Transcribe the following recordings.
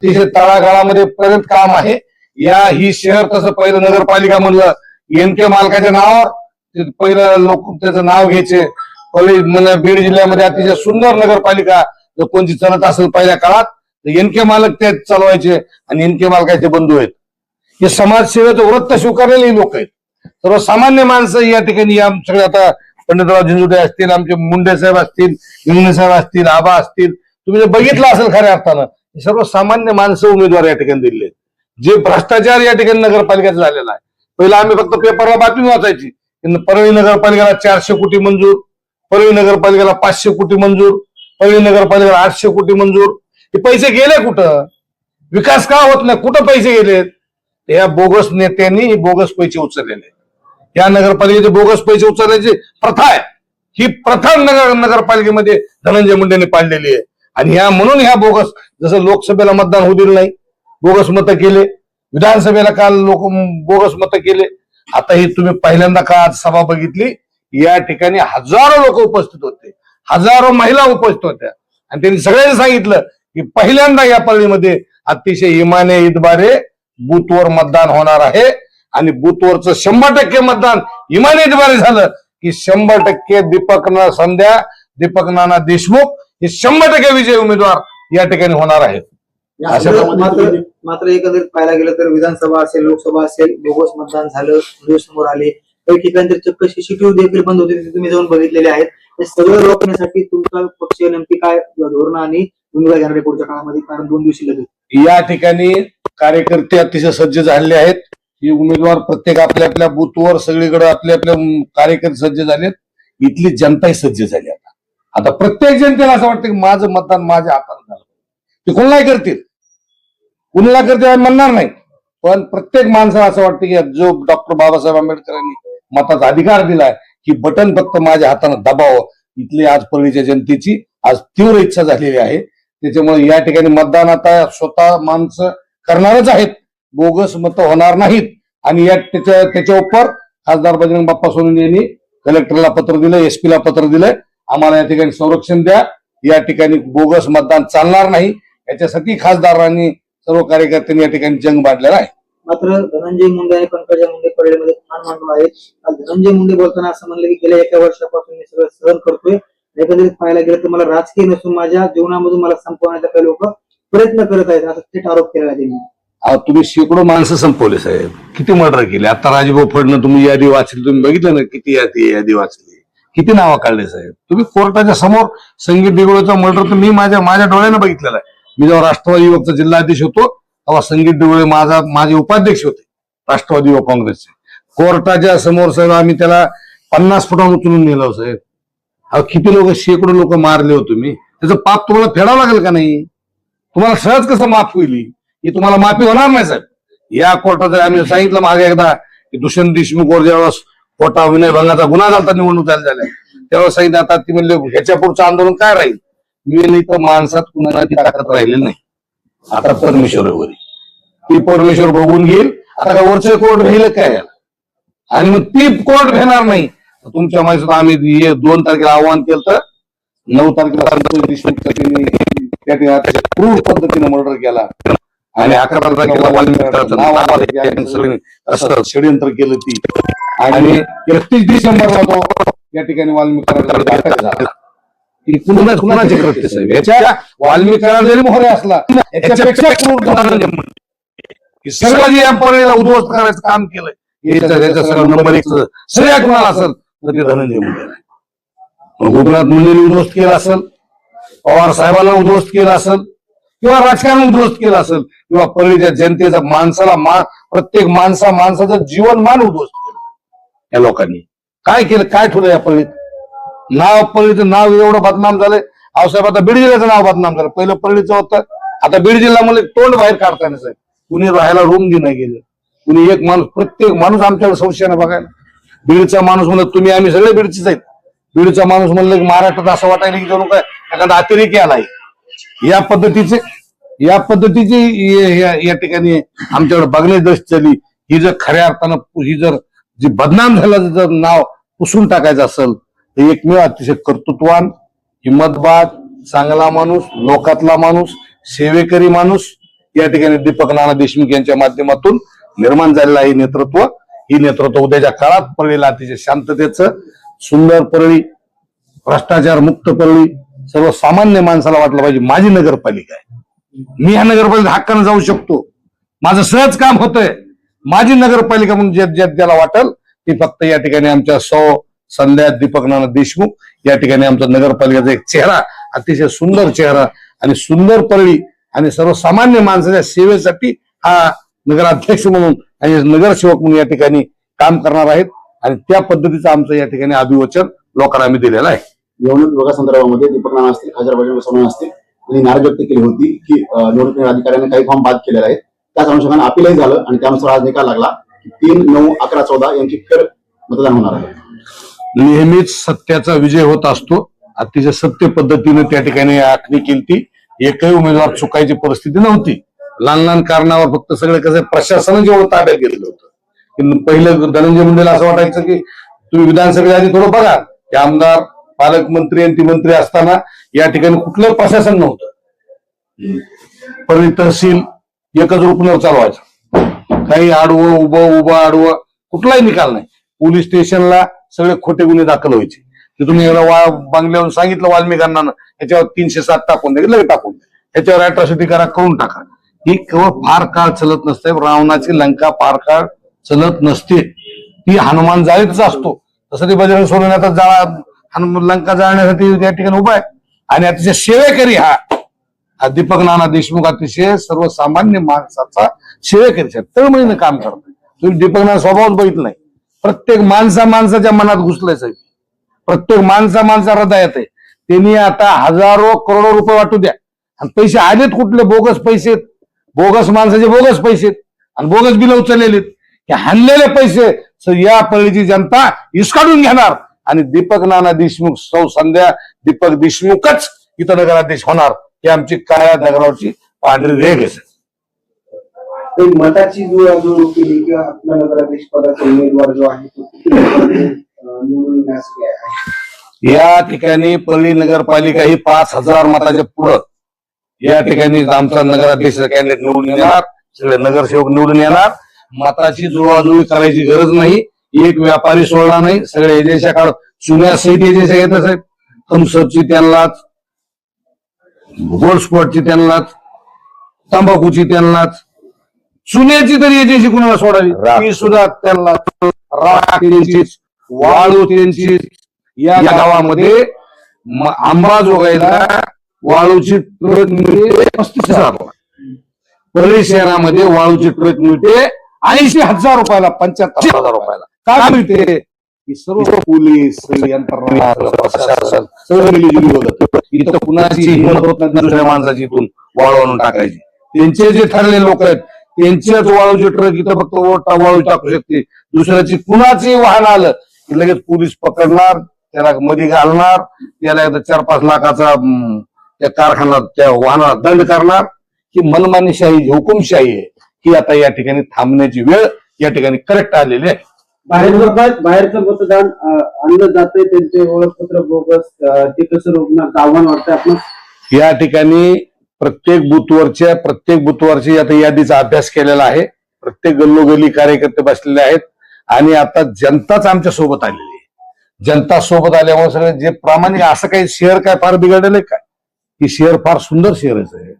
अतिशय तळागाळामध्ये पर्यंत काम आहे. ही शहर तसं पहिलं नगरपालिका म्हणलं एनके मालकाच्या नावावर पहिलं लोक त्याचं नाव घ्यायचे. पहिले बीड जिल्ह्यामध्ये अतिशय सुंदर नगरपालिका जर कोणती चालत असेल पहिल्या काळात तर एनके मालक ते चालवायचे आणि एनके मालकाचे बंधू आहेत. हे समाजसेवेचं वृत्त स्वीकारलेली लोक आहेत. सर्वसामान्य माणसं या ठिकाणी या सगळे आता पंडितराव झिंजुटे असतील, आमचे मुंडे साहेब असतील, इंगणे साहेब असतील, आबा असतील, तुम्ही जर बघितलं असेल खऱ्या अर्थानं सर्वसामान्य माणसं उमेदवार या ठिकाणी दिले. जे भ्रष्टाचार या ठिकाणी नगरपालिकेचा झालेला आहे. पहिला आम्ही फक्त पेपरला बातमी वाचायची, परळी नगरपालिकेला 400 कोटी मंजूर, परळी नगरपालिकेला 500 कोटी मंजूर, परळी नगरपालिकेला 800 कोटी मंजूर. हे पैसे गेले कुठं? विकास का होत नाही? कुठं पैसे गेलेत? या बोगस नेत्यांनी बोगस पैसे उचललेले. या नगरपालिकेचे बोगस पैसे उचलण्याची प्रथा आहे. ही प्रथा नगरपालिकेमध्ये धनंजय मुंडेंनी पाडलेली आहे. आणि म्हणून ह्या बोगस, जसं लोकसभेला मतदान होऊ दिलं नाही, बोगस मतं केले, विधानसभेला काल लोक बोगस मतं केले. आता ही तुम्ही पहिल्यांदा का आज सभा बघितली, या ठिकाणी हजारो लोक उपस्थित होते, हजारो महिला उपस्थित होत्या आणि त्यांनी सगळ्यांनी सांगितलं की पहिल्यांदा या परळीमध्ये अतिशय इमाने इतबारे बूथवर मतदान होणार आहे आणि बूथवरचं 100% मतदान इमाने इतबारे झालं की 100% दीपक नाना देशमुख हे 100% विजयी उमेदवार या ठिकाणी होणार आहेत. मात्र एकंदरीत पाहायला गेलं तर विधानसभा असेल, लोकसभा असेल, बोगस मतदान झालं, व्हिडिओ समोर आले, काही ठिकाणी तर चक्क सीसीटीव्ही देखील बंद होते, तुम्ही जाऊन बघितलेले आहेत. हे सगळं रोखण्यासाठी तुमचा पक्ष नेमकी काय धोरण आणि भूमिका घेणार आहे पुढच्या काळामध्ये? कारण 2 दिवशी लगेच या ठिकाणी कार्यकर्ते अतिशय सज्ज झालेले आहेत. ही उमेदवार प्रत्येक आपल्या आपल्या बूथवर सगळीकडे आपल्या आपल्या कार्यकर्ते सज्ज झालेत. इथली जनताही सज्ज झाली. आता प्रत्येक जनतेला असं वाटतं की माझं मतदान माझ्या हातात झालं. ते कोणालाही करतील, कुणाला करतील म्हणणार नाही, पण प्रत्येक माणसाला असं वाटतं की जो डॉक्टर बाबासाहेब आंबेडकरांनी मताचा अधिकार दिलाय की बटन फक्त माझ्या हातानं दबावं. इथली आज परळीच्या जनतेची आज तीव्र इच्छा झालेली आहे. त्याच्यामुळे या ठिकाणी मतदान आता स्वतः माणसं करणारच आहेत, बोगस मतं होणार नाहीत. आणि त्याच्या उपर खासदार बजरंग बाप्पा सोनवणे यांनी कलेक्टरला पत्र दिलं, एसपी ला पत्र दिलंय, आम्हाला या ठिकाणी संरक्षण द्या, या ठिकाणी बोगस मतदान चालणार नाही. याच्यासाठी खासदारांनी सर्व कार्यकर्त्यांनी या ठिकाणी जंग बांधलेला आहे. मात्र धनंजय मुंडे आणि पंकजा मुंडे परळीमध्ये ठाण मांडून आहेत. धनंजय मुंडे बोलताना असं म्हणलं की गेल्या 1 वर्षापासून मी सगळं सहन करतोय. एकंदरीत पाहायला गेलं तर मला राजकीय नसून माझ्या जीवनामधून मला संपवण्याचा काही लोक प्रयत्न करत आहेत, असं थेट आरोप केला त्यांनी. तुम्ही शेकडो माणसं संपवले साहेब, किती मर्डर केले. आता राजभाऊ फडणं तुम्ही यादी वाचली, तुम्ही बघितलं ना किती यादी वाचली, किती नावं काढले साहेब. तुम्ही कोर्टाच्या समोर संगीत दिगोळेचा मर्डर तर मी माझ्या डोळ्यानं बघितलेला आहे. मी जेव्हा राष्ट्रवादी युवकचा जिल्हाध्यक्ष होतो तेव्हा संगीत दिगोळे माझे उपाध्यक्ष होते राष्ट्रवादी युवक काँग्रेसचे. कोर्टाच्या समोर साहेब आम्ही त्याला 50 फुटावर उचलून नेलो साहेब. किती लोक, शेकडो लोक मारले हो तुम्ही. त्याचं पाप तुम्हाला फेडावं लागेल का नाही? तुम्हाला सहज कसं माफ होईल? ही तुम्हाला माफी होणार नाही साहेब. या कोर्टात आम्ही सांगितलं मागे एकदा की दुष्यंत देशमुखवर ज्यावेळेस खोटा विनयभंगाचा गुन्हा झाला निवडणूक झाल्या त्यावेळेस सांगितलं. आता ती म्हणले ह्याच्या पुढचं आंदोलन काय राहील? मी नाही तर माणसात कुणाला ती ताकद राहिलेली नाही. आता परमेश्वरावर ती परमेश्वर बघून घेईल. आता काय वरचे कोर्ट राहील काय? आणि मग ती कोर्ट घेणार नाही. तुमच्या माहिती आम्ही 2 तारखेला आव्हान केलं तर 9 तारखेला क्रूर पद्धतीने मर्डर केला आणि 11 तारखेला असं षडयंत्र केलं ती. आणि 31 डिसेंबरला तो या ठिकाणी वाल्मिकांना अटक झाला. कुणाचे कृत्य साहेब? याच्या वाल्मिकांना जरी मोहरे असला याच्यापेक्षा क्रूर सगळं जे या परळीला उद्ध्वस्त करायचं काम केलंय याचा सगळं नंबर 1 सगळ्या कुणाला असेल तर ते धनंजय मुंडे. गोपीनाथ मुंडेंनी उद्ध्वस्त केलं असेल, पवार साहेबांना उद्ध्वस्त केलं असेल, किंवा राजकारण उद्ध्वस्त केलं असेल, किंवा परळीच्या जनतेचा प्रत्येक माणसाचं जीवनमान उद्ध्वस्त केलं या लोकांनी. काय केलं? काय ठेवलं या परळीत? परळीचं नाव एवढं बदनाम झालंय. साहेब आता बीड जिल्ह्याचं नाव बदनाम झालं. पहिलं परळीचं होतं, आता बीड जिल्हा म्हणजे तोंड बाहेर काढताना साहेब. कुणी राहायला रूम घेणं गेलं, कुणी एक माणूस, प्रत्येक माणूस आमच्याकडे संशयानं बघायला. बीडचा माणूस म्हणलं तुम्ही आम्ही सगळे बीडचेच आहेत. बीडचा माणूस म्हणलं की महाराष्ट्रात असं वाटायला की जणू काय एखादा अतिरेकी आलाय. या पद्धतीची या ठिकाणी आमच्याकडे बघण्याची दृष्टी झाली. ही जर खऱ्या अर्थानं ही जर जी बदनाम झालं जर नाव पुसून टाकायचं असेल तर एकमेव अतिशय कर्तृत्वान, हिम्मतबाज, चांगला माणूस, लोकातला माणूस, सेवेकरी माणूस या ठिकाणी दीपक नाना देशमुख यांच्या माध्यमातून निर्माण झालेलं आहे नेतृत्व. ही नेतृत्व उद्याच्या काळात परळीला अतिशय शांततेचं सुंदर परळी, भ्रष्टाचार मुक्त परळी, सर्वसामान्य माणसाला वाटलं पाहिजे माझी नगरपालिका आहे, मी ह्या नगरपालिकेत हक्कानं जाऊ शकतो, माझं सहज काम होतंय, माझी नगरपालिका म्हणून ज्याला वाटेल ती फक्त या ठिकाणी आमच्या संध्या दीपक नाना देशमुख या ठिकाणी आमचा नगरपालिकेचा एक चेहरा, अतिशय सुंदर चेहरा आणि सुंदर परळी आणि सर्वसामान्य माणसाच्या सेवेसाठी हा नगराध्यक्ष म्हणून आणि नगरसेवक म्हणून या ठिकाणी काम करणार आहेत आणि त्या पद्धतीचं आमचं या ठिकाणी अभिवचन लोकांना आम्ही दिलेलं आहे. निवडणूक विभागासंदर्भामध्ये दीपक नाना असतील, खासदार बजरंग सोनवणे असतील यांनी नाराज व्यक्त केली होती की निवडणूक अधिकाऱ्यांनी काही फॉर्म बाद केलेले आहेत. त्याच अनुषंगाने अपीलही झालं आणि त्यानुसार आज निकाल लागला की 3, 9, 11, 14 यांची फेर मतदान होणार आहे. नेहमीच सत्याचा विजय होत असतो. अतिशय सत्य पद्धतीने त्या ठिकाणी आखणी केली ती. एकही उमेदवार चुकायची परिस्थिती नव्हती. लहान लहान कारणावर फक्त सगळे कसं प्रशासन जेवढं ताब्यात घेतलं होतं की पहिलं धनंजय मुंडेला असं वाटायचं की तुम्ही विधानसभेच्या आधी थोडं बघा, ते आमदार, पालकमंत्री आणि ती मंत्री असताना या ठिकाणी कुठलं प्रशासन नव्हतं. परळी तहसील एकच रुपणं चालवायचं, काही आडवं उभं आडवं कुठलाही निकाल नाही. पोलीस स्टेशनला सगळे खोटे गुन्हे दाखल व्हायचे. ते तुम्ही बंगल्यावरून सांगितलं वाल्मिकांना याच्यावर 307 टाकून द्या, लगेच टाकून द्या, याच्यावर अॅट्रॉसिटी करा, करून टाका. ही केवळ फार काळ चलत नसते. रावणाची लंका फार काळ चलत नसते, ती हनुमान जाळीतच असतो. तसं ते बजरंग सोनवणे आता लंका जाळण्यासाठी त्या ठिकाणी उभा आहे आणि अतिशय सेवेकरी हा दीपक नाना देशमुख अतिशय सर्वसामान्य माणसाचा सेवेकरी तळमळीनं काम करतोय. तुम्ही दीपक नाना स्वभावच बघितलं नाही. प्रत्येक माणसाच्या मनात घुसलंय साहेब, प्रत्येक माणसा हृदयात आहे. त्यांनी आता हजारो करोडो रुपये वाटू द्या आणि पैसे आलेत कुठले? बोगस पैसे, बोगस माणसाचे बोगस पैसे आणि बोगस बिल उचललेले. हे हाणलेले पैसे या परळीची जनता इसकाडून घेणार आणि दीपक नाना देशमुख, संध्या दीपक देशमुखच इथं नगराध्यक्ष होणार. ही आमची काळ्या दगडावरची पांढरी रेघ आहे. मताची जुळवाजुळव केली किंवा आपल्या नगराध्यक्ष पदाचा उमेदवार जो आहे तो निवडून येण्यासाठी आहे. या ठिकाणी परळी नगरपालिका ही 5,000 मताच्या पुढं या ठिकाणी आमचा नगराध्यक्ष कॅन्डिडेट निवडून येणार, सगळे नगरसेवक निवडून येणार. मताची जुळवाजुळवी करायची गरज नाही. एक व्यापारी सोडला नाही. सगळे एजन्सी काढ, चुन्या सहित एजन्सी येतात साहेब. थम्सअपची त्यांनाच, गोल्ड स्पॉटची त्यांनाच, तंबाखूची त्यांनाच, चुन्याची तरी एजन्सी कुणाला सोडावी ती सुद्धा त्यांना, राख त्यांचीच, वाळू त्यांचीच. या गावामध्ये आंबा जोगायला वाळूची ट्रक मिळते 35,000 रुपये. परळी शहरामध्ये वाळूची ट्रक मिळते 80,000 रुपयाला, 75,000 रुपयाला. काय मिळते? ही सर्व पोलीस, सगळी यंत्रणा, प्रशासन सगळं मिलीजुली बघत. इथं कुणाची हिंमत होत नाही दुसऱ्या माणसाची इथून वाळू आणून टाकायची. त्यांचे जे ठरलेले लोक आहेत त्यांच्याच वाळूची ट्रक इथं फक्त वाळू टाकू शकते. दुसऱ्याची कुणाची वाहन आलं की लगेच पोलीस पकडणार, त्याला मध्ये घालणार, त्याला एकदा 4-5 लाखाचा त्या कारखाना त्या वाहनाला दंड करणार. ही मनमानीशाही, हुकुमशाही आहे. ही आता या ठिकाणी थांबण्याची वेळ या ठिकाणी करेक्ट आलेली आहे. बाहेरचं मतदान आणलं जातंय, त्यांचे ओळखपत्र बोगस, ते कसं रोखणार आव्हान वाटतंय आपण? या ठिकाणी प्रत्येक बुथवरची आता यादीचा अभ्यास केलेला आहे. प्रत्येक गल्लोगल्ली कार्यकर्ते बसलेले आहेत आणि आता जनताच आमच्या सोबत आलेली आहे. जनता सोबत आल्यामुळे सगळे जे प्रामाणिक, असं काही शहर काय फार बिघडलेलं आहे काय? ही शहर फार सुंदर शहरच आहे.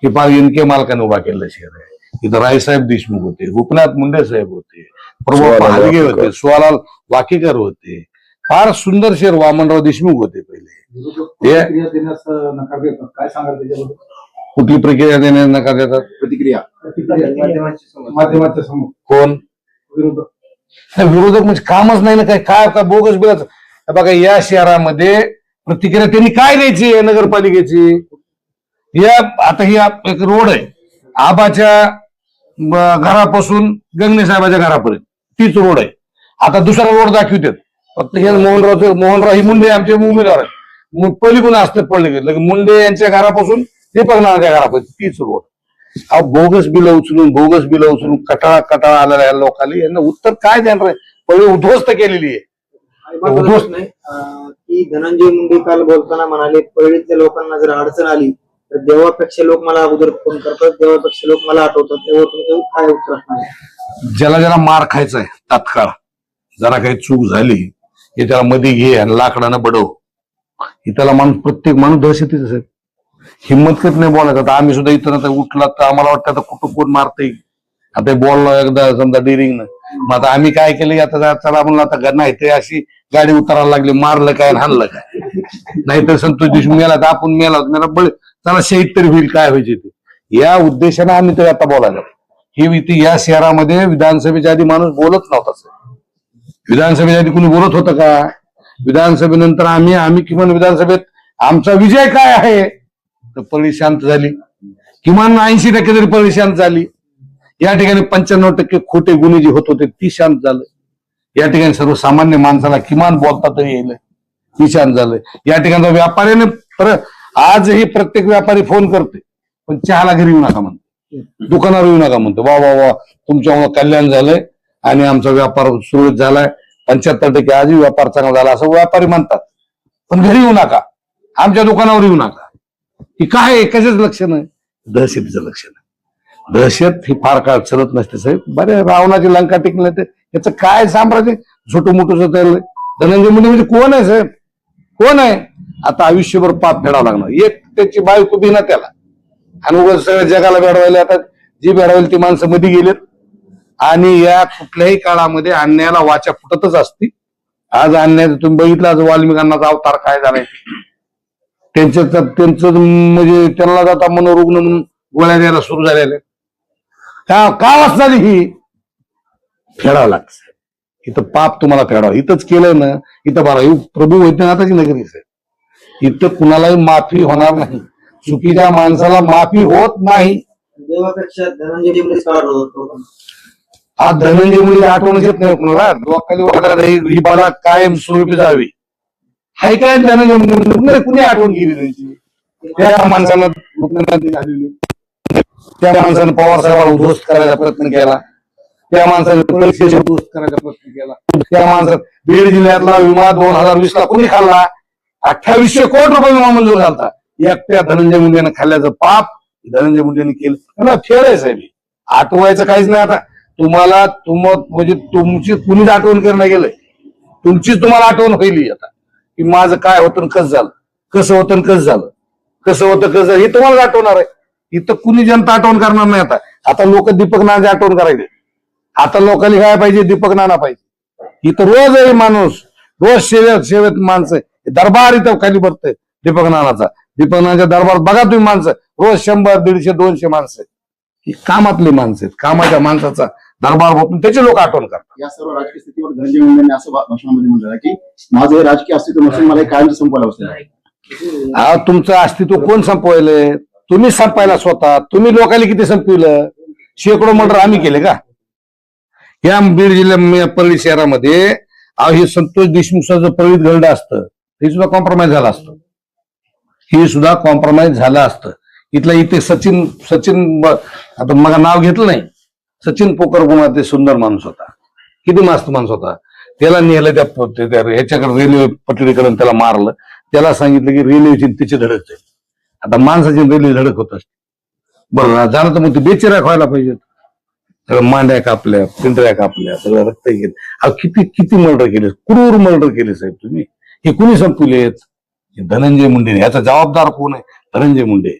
हे फार एनके मालकाने उभा केलेलं शहर आहे. इथं रायसाहेब देशमुख होते, गोपीनाथ मुंडे साहेब होते, प्रभू पहालगे होते, सुवालाल वाकेकर होते. फार सुंदर शहर. वामनराव देशमुख होते पहिले. नकार देतात, काय सांगाल त्याच्याबद्दल? कुठली प्रक्रिया देण्यास नकार देतात? प्रतिक्रिया माध्यमाच्या समोर कोण विरोधक? म्हणजे कामच नाही ना काय. काय बोगस बिलाच बघा. या शहरामध्ये प्रतिक्रिया त्यांनी काय द्यायची आहे नगरपालिकेची? या आता ही एक रोड आहे आबाच्या घरापासून गंगणे साहेबाच्या घरापर्यंत, तीच रोड आहे. आता दुसरा रोड दाखवतात फक्त हे मोहनराव ही मुंडे आमचे उमेदवार आहेत. पहिली पण असतात पडले गेले मुंडे यांच्या घरापासून दीपक नानाच्या घरापर्यंत तीच रोड. हा बोगस बिलं उचलून कटाळा आलेला या लोकांनी. यांना उत्तर काय देणार आहे? पहिले उद्ध्वस्त केलेली आहे. की धनंजय मुंडे काल बोलताना म्हणाले, परळीतल्या लोकांना जर अडचण आली तर देवापेक्षा लोक मला अगोदर फोन करतात, देवापेक्षा लोक मला आठवतात, तेव्हा तुमचं काय उत्तर असणार आहे? ज्याला ज्याला मार खायचा आहे तात्काळ, जरा काही चूक झाली की त्याला मध्ये घे आणि लाकडानं बडव. ही त्याला माणूस, प्रत्येक माणूस दहशतीच असेल, हिंमत करत नाही बोलायचं. आता आम्ही सुद्धा इथं आता उठला तर आम्हाला वाटतं आता कुठं कोण मारतंय. आता बोललो एकदा समजा डिरिंगनं, मग आता आम्ही काय केलं, आता चला म्हणलं आता नाही ते अशी गाडी उतरायला लागली, मारलं काय आणि हाणलं काय. नाहीतर संतोष देशमुख मेला तर आपण मेला बळ, चला शहीद तरी होईल, काय व्हायचे ते. या उद्देशाने आम्ही तरी आता बोलायला. ही इथे या शहरामध्ये विधानसभेच्या आधी माणूस बोलत नव्हता सर. विधानसभेच्या आधी कुणी बोलत होतं का? विधानसभेनंतर आम्ही किमान विधानसभेत आमचा विजय काय आहे तर पळी शांत झाली. किमान 80% तरी पळी शांत झाली. या ठिकाणी 95% खोटे गुन्हे जे होत होते ती शांत झालं. या ठिकाणी सर्वसामान्य माणसाला किमान बोलता तरी येईल, ती शांत झालं. या ठिकाणचा व्यापाऱ्याने आजही प्रत्येक व्यापारी फोन करते, पण चहाला घरी येऊ नका म्हणतो, दुकानावर येऊ नका म्हणतो. वा वा वा, तुमच्यामुळे कल्याण झालंय आणि आमचा व्यापार सुरळीत झालाय, 75% आजही व्यापार चांगला झाला असं व्यापारी म्हणतात. पण घरी येऊ नका, आमच्या दुकानावर येऊ नका. ही काय आहे, कशाच लक्षण आहे? दहशतीचं लक्षण आहे. दहशत ही फार काळ चलत नसते साहेब. बरे रावणाची लंका टिकली नाही, याचं काय साम्राज्य छोटं मोठं चाललंय. धनंजय मुंडे म्हणजे कोण आहे साहेब? कोण आहे? आता आयुष्यभर पाप फेडावं लागणार. एक त्याची बायको बी ना त्याला, आणि उगाच सगळ्या जगाला भेडवायला. आता जी भेडवायला ती माणसं मध्ये गेलेत. आणि या कुठल्याही काळामध्ये अन्यायाला वाचा फुटतच असती. आज अन्याय तुम्ही बघितलं, आज वाल्मिकांनाचा अवतार काय झालाय, त्यांचं म्हणजे त्यांना जाता मनोरुग्ण म्हणून गोळ्या द्यायला सुरू झालेल्या. का वाचणारी ही फेडावं लागतं. इथं पाप तुम्हाला फेडावं. इथंच केलं ना, इथं बरं प्रभू वैद्यनाथाची नगरी आहे. इथं कुणालाही माफी होणार नाही. चुकीच्या माणसाला माफी होत नाही. देवापेक्षा धनंजय मुंडे का आठवतो? हा धनंजय मुंडे आठवणच येत नाही कुणाला. डोक्याला वाटत ही मला कायम स्वरूपी जावी. हाय काय धनंजय मुंडे कुणी आठवण केली त्यांची? त्या माणसानं मुख्यमंत्री झालेली, त्या माणसानं पवार साहेबांना उद्ध्वस्त करायचा प्रयत्न केला, त्या माणसाने परीक्षेचा उद्ध्वस्त करायचा प्रयत्न केला, त्या माणसात बीड जिल्ह्यातला विमा 2020 ला कुणी खाल्ला? 2800 कोटी रुपये विमा मंजूर झाला. एकट्या धनंजय मुंडेनं खाल्ल्याचं पाप धनंजय मुंडेने केलं. त्याला फेड आहे साहेब. आठवायचं काहीच नाही. आता तुम्हाला म्हणजे तुमची कुणीच आठवण करणं गेलंय, तुमचीच तुम्हाला आठवण होईल आता की माझं काय होतं कसं झालं, कसं होतं कसं झालं, कसं होतं कसं झालं, हे तुम्हाला आठवणार आहे. इथं कुणी जनता आठवण करणार नाही. आता लोक दीपक नानाची आठवण करायचे. आता लोकांनी काय पाहिजे? दीपक नाना पाहिजे. इथं रोज आहे माणूस, रोज सेवेत माणसं. दरबार इथं खाली भरतंय दीपक नानाचा. दीपक नानाच्या दरबार बघा तुम्ही, माणसं रोज 100, 150, 200 माणसं. ही कामातली माणसं आहेत. कामाच्या माणसाचा दरबार बघून त्याचे लोक आठवण करतात. या सर्व राजकीय स्थितीवर धनंजय मुंडेंनी असं भाषणामध्ये म्हटलं की माझं हे राजकीय अस्तित्व नसून मला कायम संपवायला बसलं. तुमचं अस्तित्व कोण संपवलंय? तुम्ही संपायला स्वतः. तुम्ही लोकांनी किती संपविलं? शेकडो मर्डर आम्ही केले का? या बीड जिल्ह्या परळी शहरामध्ये हे संतोष देशमुखाचं परळीत गरड असतं, हे सुद्धा कॉम्प्रोमाइज झालं असतं. हे सुद्धा कॉम्प्रोमाइज झालं असतं. इथे सचिन आता मग नाव घेतलं नाही, सचिन पोकरगुणा ते सुंदर माणूस होता, किती मस्त माणूस होता. त्याला नेलं त्या ह्याच्याकडे रेल्वे पटरीकडे, त्याला मारलं. त्याला सांगितलं की रेल्वेची तिची धडक आहे. आता माणसाची रेल्वे धडक होत असते. बरं झालं तर मग ते बेचिऱ्या व्हायला पाहिजेत. सगळं मांड्या कापल्या, पिंढऱ्या कापल्या, सगळं रक्त गेलं. अहो किती मर्डर केले, क्रूर मर्डर केले साहेब तुम्ही. हे कुणी संपवलेत? धनंजय मुंडे. याचा जबाबदार कोण आहे? धनंजय मुंडे.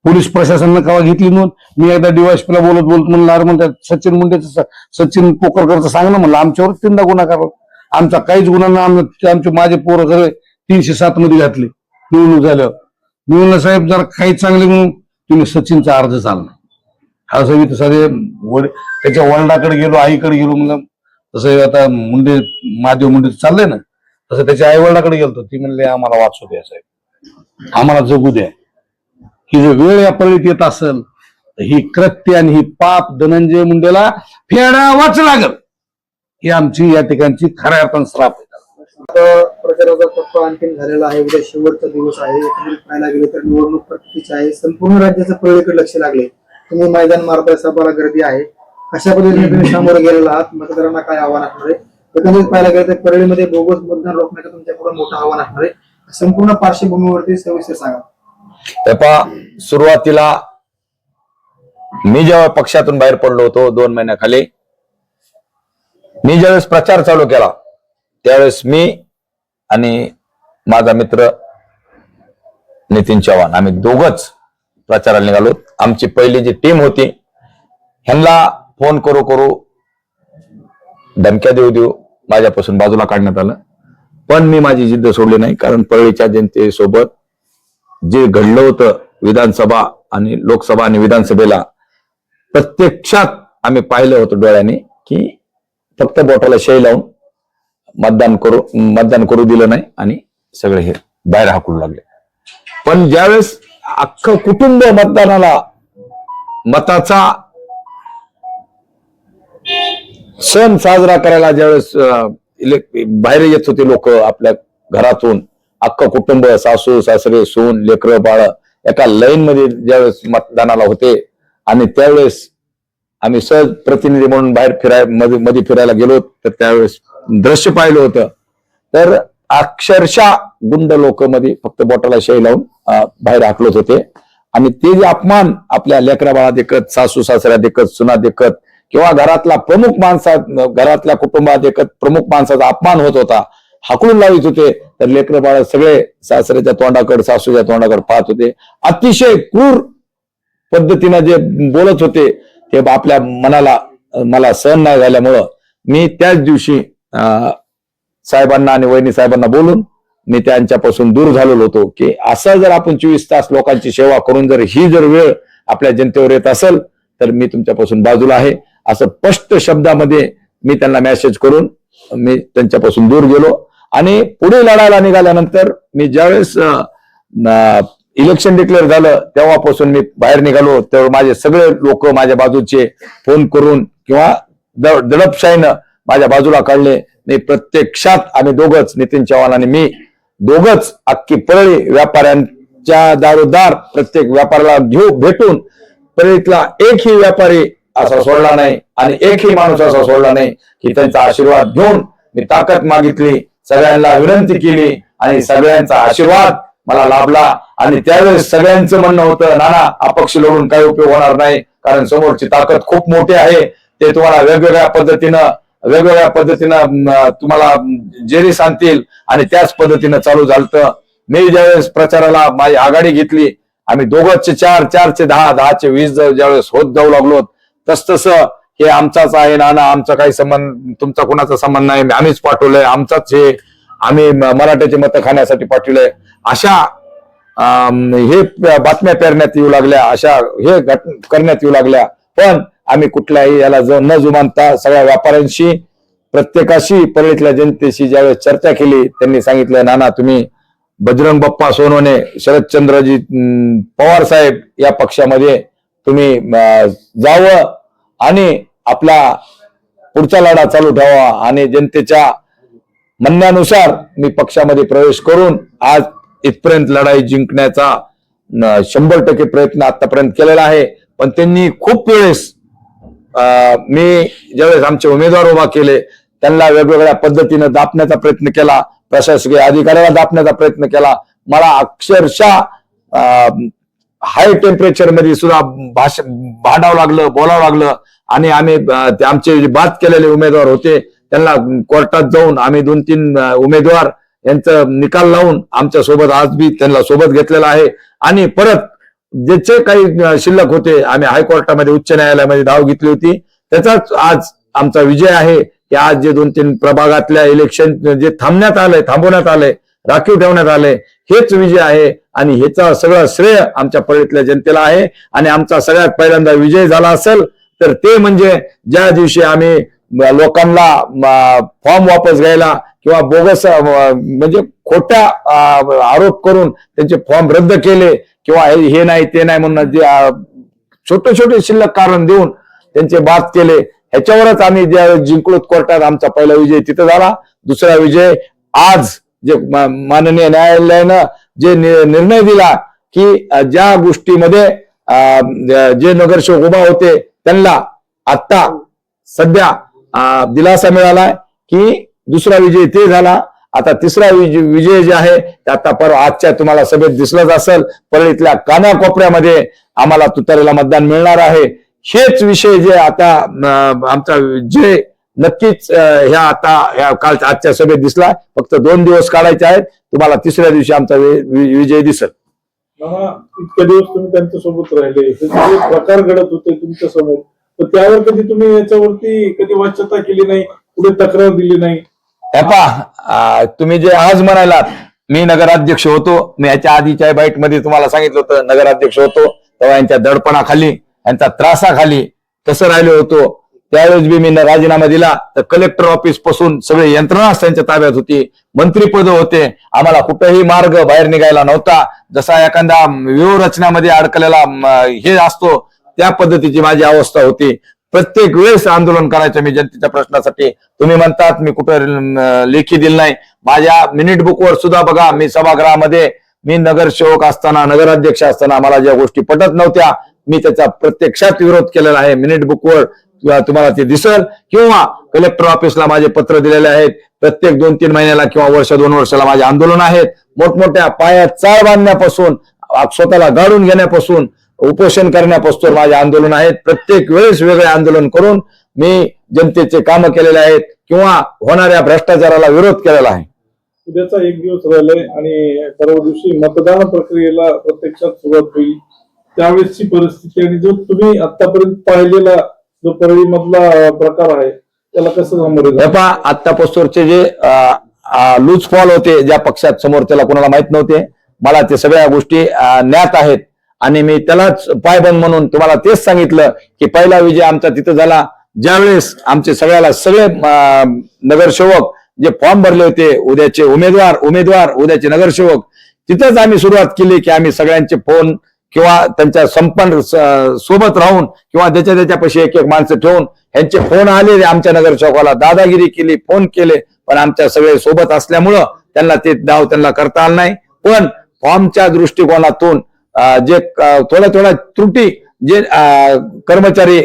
पोलीस प्रशासनानं केव्हा घेतली नोंद? मी एकदा DYSP ला बोलत म्हणलं, अरे म्हणतात सचिन मुंडेचं, सचिन पोकरकरचं सांग ना म्हणलं. आमच्यावर 3दा गुन्हा करा. आमचा काहीच गुन्हा नाही. आमचे माझे पोरं सगळे 307 मध्ये घातले निवडणूक झाल्यावर. मी म्हणलं साहेब जरा काही चांगले म्हणून तुम्ही सचिनचा अर्ज चालला. असं मी सारे त्याच्या वडिलाकडे गेलो, आईकडे गेलो. म्हणलं तसं आता महादेव मुंडे चाललंय ना, तसं त्याच्या आई वडिलाकडे गेलो. ती म्हणले आम्हाला वाचू द्या साहेब, आम्हाला जगू द्या. ही जर वेळ या परळीत येत असेल तर ही कृत्य आणि ही पाप धनंजय मुंडेला फेडावाच लागल. ही आमची या ठिकाणची खऱ्या अर्थानं श्राप आहे. प्रचाराचा टप्पा अंतिम झालेला आहे. उद्या शेवटचा दिवस आहे. एकंदरीत पाहायला गेले तर निवडणूक प्रकृतीची आहे. संपूर्ण राज्याचं परळीकडे लक्ष लागले. तुम्ही मैदान मारताय, सभाला गर्दी आहे. कशा पद्धतीने तुम्ही सामोरे गेलेला आहात? मतदारांना काय आव्हान असणार आहे? एकंदरीत पाहायला गेलं तर परळीमध्ये बोगस मतदान रोखण्याचं तुमच्याकडून मोठं आव्हान असणार आहे. संपूर्ण पार्श्वभूमीवरती सविस्तर सांगा. तेव्हा सुरुवातीला मी जेव्हा पक्षातून बाहेर पडलो होतो 2 महिन्याखाली, मी ज्यावेळेस प्रचार चालू केला त्यावेळेस मी आणि माझा मित्र नितीन चव्हाण आम्ही दोघच प्रचाराला निघालो. आमची पहिली जी टीम होती ह्यांना फोन करू करू धमक्या देऊ माझ्यापासून बाजूला काढण्यात आलं. पण मी माझी जिद्द सोडली नाही, कारण परळीच्या जनतेसोबत जे घडलं होतं विधानसभा आणि लोकसभा आणि विधानसभेला प्रत्यक्षात आम्ही पाहिलं होतं डोळ्याने की फक्त बोटाला शै लावून मतदान करू दिलं नाही आणि सगळे हे बाहेर हाकलू लागले. पण ज्यावेळेस अख्खं कुटुंब मतदानाला मताचा सण साजरा करायला ज्यावेळेस बाहेर येत होते लोक आपल्या घरातून, अख्खं कुटुंब सासू सासरे सून लेकरं बाळ एका लाईन मध्ये ज्यावेळेस मतदानाला होते आणि त्यावेळेस आम्ही सहज प्रतिनिधी म्हणून बाहेर मध्ये फिरायला गेलो तर त्यावेळेस दृश्य पाहिलं होतं. तर अक्षरशः गुंड लोक मध्ये फक्त बोटाला शै लावून बाहेर हाकलत होते आणि ते जे अपमान आपल्या लेकरा बाळा देखत, सासू सासऱ्या देखत, सुना देखत किंवा घरातल्या कुटुंबात देखत प्रमुख माणसाचा अपमान होत होता, हाकलून लावित होते. तर लेकरं बाळ सगळे सासऱ्याच्या तोंडाकडे सासूच्या तोंडाकडे पाहत होते. अतिशय क्रूर पद्धतीनं जे बोलत होते ते आपल्या मला सहन नाही झाल्यामुळं मी त्याच दिवशी साहेबांना आणि वहिनी साहेबांना बोलून मी त्यांच्यापासून दूर झालेलो होतो की असं जर आपण 24 तास लोकांची सेवा करून जर ही वेळ आपल्या जनतेवर येत असेल तर मी तुमच्यापासून बाजूला आहे, असं स्पष्ट शब्दामध्ये मी त्यांना मेसेज करून मी त्यांच्यापासून दूर गेलो. आणि पुढे लढायला निघाल्यानंतर मी ज्यावेळेस इलेक्शन डिक्लेअर झालं तेव्हापासून मी बाहेर निघालो, तेव्हा माझे सगळे लोक माझ्या बाजूचे फोन करून किंवा दडपशाहीनं माझ्या बाजूला काढले. मी प्रत्यक्षात आम्ही दोघच, नितीन चव्हाण आणि मी दोघच अख्खी परळी व्यापाऱ्यांच्या दारोदार प्रत्येक व्यापाऱ्याला भेटून परळीतला एकही व्यापारी असा सोडला नाही आणि एकही माणूस असा सोडला नाही की त्यांचा आशीर्वाद घेऊन मी ताकद मागितली, सगळ्यांना विनंती केली आणि सगळ्यांचा आशीर्वाद मला लाभला. आणि त्यावेळेस सगळ्यांचं म्हणणं होतं, नाना अपक्ष लढून काही उपयोग होणार नाही, कारण समोरची ताकद खूप मोठी आहे, ते तुम्हाला वेगवेगळ्या पद्धतीनं तुम्हाला जेरी सांगतील आणि त्याच पद्धतीनं चालू झालं. मी ज्यावेळेस प्रचाराला माझी आघाडी घेतली, आम्ही दोघंचे 4चे 10, 10चे 20 ज्यावेळेस होत जाऊ लागलो तस हे आमचाच आहे नाना, आमचा काही संबंध, तुमचा कुणाचा संबंध नाही, आम्हीच पाठवलंय, आमचाच हे, आम्ही मराठ्याचे मतं खाण्यासाठी पाठवलंय, अशा हे बातम्या पेरण्यात येऊ लागल्या, अशा हे करण्यात येऊ लागल्या. पण आम्ही कुठल्याही याला न जुमानता सगळ्या व्यापाऱ्यांशी, प्रत्येकाशी, परळीतल्या जनतेशी ज्यावेळेस चर्चा केली त्यांनी सांगितलं, नाना तुम्ही बजरंग बाप्पा सोनवणे, शरदचंद्रजी पवार साहेब या पक्षामध्ये तुम्ही जावं आणि आपला पुढचा लढा चालू ठेवा. आणि जनतेच्या म्हणण्यानुसार मी पक्षामध्ये प्रवेश करून आज इथपर्यंत लढाई जिंकण्याचा 100% प्रयत्न आतापर्यंत केलेला आहे. पण त्यांनी खूप वेळेस मी ज्यावेळेस आमचे उमेदवार उभा केले त्यांना वेगवेगळ्या पद्धतीनं दाबण्याचा प्रयत्न केला, प्रशासकीय अधिकाऱ्याला दाबण्याचा प्रयत्न केला. मला अक्षरशः हाय टेम्परेचर मध्ये सुद्धा भांडावं लागलं, बोलावं लागलं. आणि आम्ही आमचे जे बाद केलेले उमेदवार होते त्यांना कोर्टात जाऊन आम्ही 2-3 उमेदवार यांचा निकाल लावून आमच्या सोबत आज बी त्यांना सोबत घेतलेला आहे. आणि परत ज्याचे काही शिल्लक होते आम्ही हायकोर्टामध्ये, उच्च न्यायालयामध्ये धाव घेतली होती, त्याचाच आज आमचा विजय आहे की आज जे 2-3 प्रभागातल्या इलेक्शन जे थांबवण्यात आले, राखीव ठेवण्यात आले, हेच विजय आहे. आणि ह्याचा सगळं श्रेय आमच्या परळीतल्या जनतेला आहे. आणि आमचा सगळ्यात पहिल्यांदा विजय झाला असेल तर ते म्हणजे ज्या दिवशी आम्ही लोकांना फॉर्म वापस घ्यायला किंवा बोगस म्हणजे खोट्या आरोप करून त्यांचे फॉर्म रद्द केले किंवा हे नाही ते नाही म्हणून जे छोटे शिल्लक कारण देऊन त्यांचे बाद केले, ह्याच्यावरच आम्ही ज्या जिंकलो कोर्टात आमचा पहिला विजय तिथं झाला. दुसरा विजय आज जे माननीय न्यायालयानं जे निर्णय दिला की ज्या गोष्टीमध्ये जे नगरसेवक उभा होते त्यांना आता सध्या दिलासा मिळाला की दुसरा विजय ते झाला. आता तिसरा विजय जे आहे ते आता परवा आजच्या तुम्हाला सभेत दिसलंच असेल. परळीतल्या कानाकोपऱ्यामध्ये आम्हाला तुतारीला मतदान मिळणार आहे. हेच विषय जे आता आमचा विजय नक्कीच ह्या कालच्या आजच्या सभेत दिसला. फक्त 2 दिवस काढायचे आहेत. तुम्हाला तिसऱ्या दिवशी आमचा विजय दिसेल. इतक्या दिवस तुम्ही त्यांच्या सोबत राहिले, हे जे प्रकार घडत होते तुमच्या समोर, तर त्यावर कधी तुम्ही याच्यावरती कधी वाच्यता केली नाही, पुढे तक्रार दिली नाही? तुम्ही जे आज म्हणालात मी नगराध्यक्ष होतो, मी याच्या आधीच्या बाईटमध्ये तुम्हाला सांगितलं होतं नगराध्यक्ष होतो तेव्हा यांच्या दडपणाखाली यांच्या त्रासाखाली कसं राहिलो होतो. त्यावेळेस बी मी राजीनामा दिला तर कलेक्टर ऑफिस पासून सगळे यंत्रणा त्यांच्या ताब्यात होती, मंत्रीपद होते, आम्हाला कुठेही मार्ग बाहेर निघायला नव्हता. जसा एखादा व्यूहरचनामध्ये अडकलेला हे असतो त्या पद्धतीची माझी अवस्था होती. प्रत्येक वेळेस आंदोलन करायचं मी जनतेच्या प्रश्नासाठी. तुम्ही म्हणतात मी कुठं लेखी दिलं नाही, माझ्या मिनिट बुकवर सुद्धा बघा. मी सभागृहामध्ये मी नगरसेवक असताना नगराध्यक्ष असताना मला ज्या गोष्टी पटत नव्हत्या मी त्याचा प्रत्यक्षात विरोध केलेला आहे. मिनिट बुकवर तुम्हाला ते दिसल किंवा कलेक्टर ऑफिसला माझे पत्र दिलेले आहेत. प्रत्येक 2-3 महिन्याला किंवा 2 वर्षाला माझे आंदोलन आहेत. मोठमोठ्या पायात चाळ बांधण्यापासून स्वतःला गाडून घेण्यापासून उपोषण करण्यापासून माझे आंदोलन आहेत. प्रत्येक वेळेस वेगळे आंदोलन करून मी जनतेचे कामं केलेले आहेत किंवा होणाऱ्या भ्रष्टाचाराला विरोध केलेला आहे. उद्याचा 1 दिवस राहिलाय आणि परवा दिवशी मतदान प्रक्रियेला प्रत्यक्षात सुरुवात होईल. त्यावेळेसची परिस्थिती आणि जो तुम्ही आतापर्यंत पाहिलेला जो परळी मधला प्रकार आहे त्याला कसं सामोरे आतापासूनचे जे लूज फॉल होते ज्या पक्षात समोर त्याला कोणाला माहित नव्हते, मला ते सगळ्या गोष्टी ज्ञात आहेत आणि मी त्यालाच पायबंद म्हणून तुम्हाला तेच सांगितलं की पहिला विजय आमचा तिथं झाला ज्यावेळेस आमचे सगळे नगरसेवक जे फॉर्म भरले होते, उद्याचे उमेदवार उद्याचे नगरसेवक, तिथंच आम्ही सुरुवात केली की आम्ही सगळ्यांचे फोन किंवा त्यांच्या संपर्क सोबत राहून किंवा त्याच्यापाशी एक माणसं ठेवून यांचे फोन आले आमच्या नगरसेवकाला, दादागिरी केली, फोन केले, पण आमच्या सगळे सोबत असल्यामुळं त्यांना ते दाव त्यांना करता आलं नाही. पण फॉर्मच्या दृष्टिकोनातून जे थोड्या त्रुटी जे कर्मचारी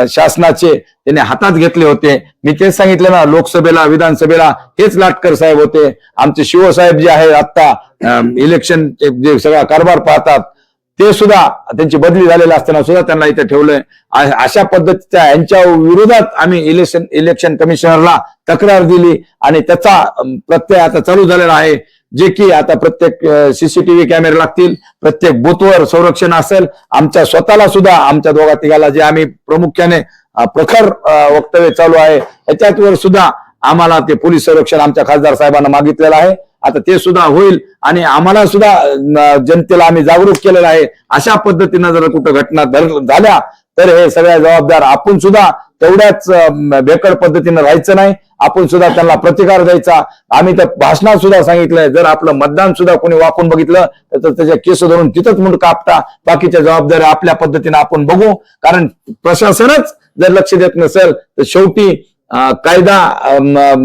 शासनाचे त्यांनी हातात घेतले होते, मी तेच सांगितलं ना, लोकसभेला विधानसभेला हेच लाटकर साहेब होते. आमचे शिवसाहेब जे आहे आता इलेक्शन जे सगळा कारभार पाहतात ते सुद्धा त्यांची बदली झालेली असताना सुद्धा त्यांना इथे ठेवलंय. अशा पद्धतीच्या यांच्या विरोधात आम्ही इलेक्शन कमिशनरला तक्रार दिली आणि त्याचा प्रत्यय आता चालू झालेला आहे. जे की आता प्रत्येक सीसीटीव्ही कॅमेरे लागतील, प्रत्येक बूथवर संरक्षण असेल. आमच्या स्वतःला सुद्धा आमच्या दोघा तिघाला जे आम्ही प्रामुख्याने प्रखर वक्तव्य चालू आहे याच्यावर सुद्धा आम्हाला ते पोलीस संरक्षण आमच्या खासदार साहेबांना मागितलेलं आहे. आता ते सुद्धा होईल आणि आम्हाला सुद्धा जनतेला आम्ही जागरूक केलेलं आहे. अशा पद्धतीनं जर कुठं घटना झाल्या तर हे सगळ्या जबाबदार आपण सुद्धा तेवढ्याच बेकड पद्धतीनं राहायचं नाही, आपण सुद्धा त्यांना प्रतिकार द्यायचा. आम्ही तर भाषणात सुद्धा सांगितलंय जर आपलं मतदान सुद्धा कोणी वाकून बघितलं तर त्याच्या केस धरून तिथंच मुंड कापता, बाकीच्या जबाबदाऱ्या आपल्या पद्धतीने आपण बघू. कारण प्रशासनच जर लक्ष देत नसेल तर शेवटी कायदा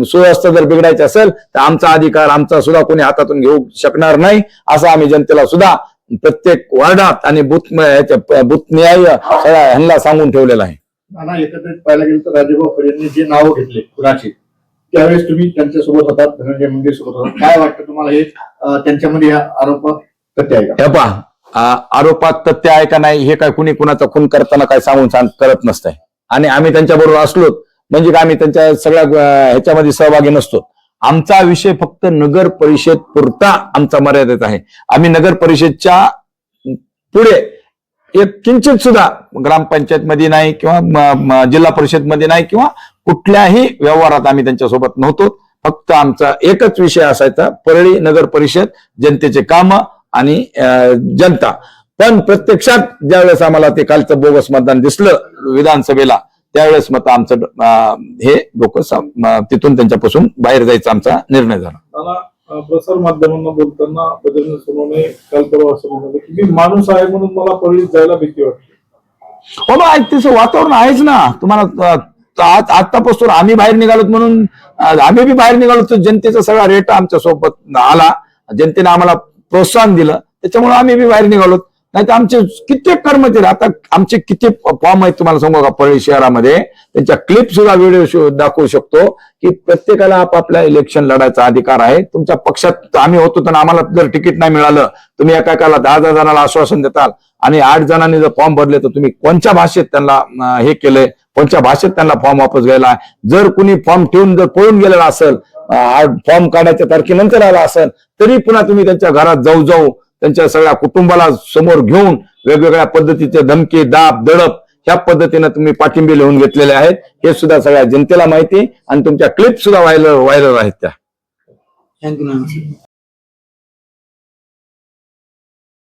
सुव्यवस्था जर बिघडायची असेल तर आमचा अधिकार आमचा सुद्धा कोणी हातातून घेऊ शकणार नाही, असं आम्ही जनतेला सुद्धा प्रत्येक वार्डात आणि बुथनिहाय ह्यांना सांगून ठेवलेलं आहे. एकत्रित पाहायला गेलं तर राजेभाऊ फडणवीस जे नाव घेतले कुणाचे त्यावेळेस तुम्ही त्यांच्यासोबत होतात, धनंजय मुंडे सोबत होतात, काय वाटतं तुम्हाला हे त्यांच्यामध्ये आरोप तथ्य आहे का? हे पहा, आरोपात तथ्य आहे का नाही हे काय कुणी कुणाचा खून करताना काय सांगून करत नसतंय. आणि आम्ही त्यांच्याबरोबर असलो म्हणजे काय आम्ही त्यांच्या सगळ्या ह्याच्यामध्ये सहभागी नसतो. आमचा विषय फक्त नगर परिषद पुरता आमचा मर्यादित आहे. आम्ही नगर परिषदच्या पुढे एक किंचित सुद्धा ग्रामपंचायत मध्ये नाही किंवा जिल्हा परिषद मध्ये नाही किंवा कुठल्याही व्यवहारात आम्ही त्यांच्यासोबत नव्हतो. फक्त आमचा एकच विषय असायचा, परळी नगर परिषद, जनतेचे काम आणि जनता. पण प्रत्यक्षात ज्यावेळेस आम्हाला ते कालचं बोगस मतदान दिसलं विधानसभेला त्यावेळेस मग आमचं हे लोक तिथून त्यांच्यापासून बाहेर जायचा आमचा निर्णय झाला. मला प्रसार माध्यमांना बोलताना बजरंग सोनवणे काल परवा असं म्हणाले की मी माणूस आहे म्हणून मला परळीत जायला भीती वाटते. हो बा, तसं वातावरण आहेच ना. तुम्हाला आतापासून आम्ही बाहेर निघालोत म्हणून आम्ही बी बाहेर निघालो तर जनतेचा सगळा रेट आमच्या सोबत आला, जनतेने आम्हाला प्रोत्साहन दिलं, त्याच्यामुळे आम्ही बी बाहेर निघालोत. नाही तर आमचे कित्येक कर्मचारी, आता आमचे किती फॉर्म आहेत तुम्हाला सांगू का परळी शहरामध्ये, त्यांच्या क्लिप सुद्धा व्हिडिओ दाखवू शकतो की प्रत्येकाला आपापल्या इलेक्शन लढायचा अधिकार आहे. तुमच्या पक्षात आम्ही होतो तर आम्हाला जर तिकीट नाही मिळालं, तुम्ही एका 10,000 जणांना आश्वासन देताल आणि 8 जणांनी जर फॉर्म भरले तर तुम्ही कोणत्या भाषेत त्यांना हे केलंय, कोणत्या भाषेत त्यांना फॉर्म वापस घ्यायला. जर कुणी फॉर्म ठेवून जर पळून गेलेला असेल, फॉर्म काढायच्या तारखेनंतर आला असेल, तरी पुन्हा तुम्ही त्यांच्या घरात जाऊ त्यांच्या सगळ्या कुटुंबाला समोर घेऊन वेगवेगळ्या पद्धतीचे धमकी, दाब, दडप ह्या पद्धतीने तुम्ही पाठिंबे लिहून घेतलेले आहेत. हे सुद्धा सगळ्या जनतेला माहिती आणि तुमच्या क्लिप सुद्धा व्हायरल आहेत त्या. थँक्यू.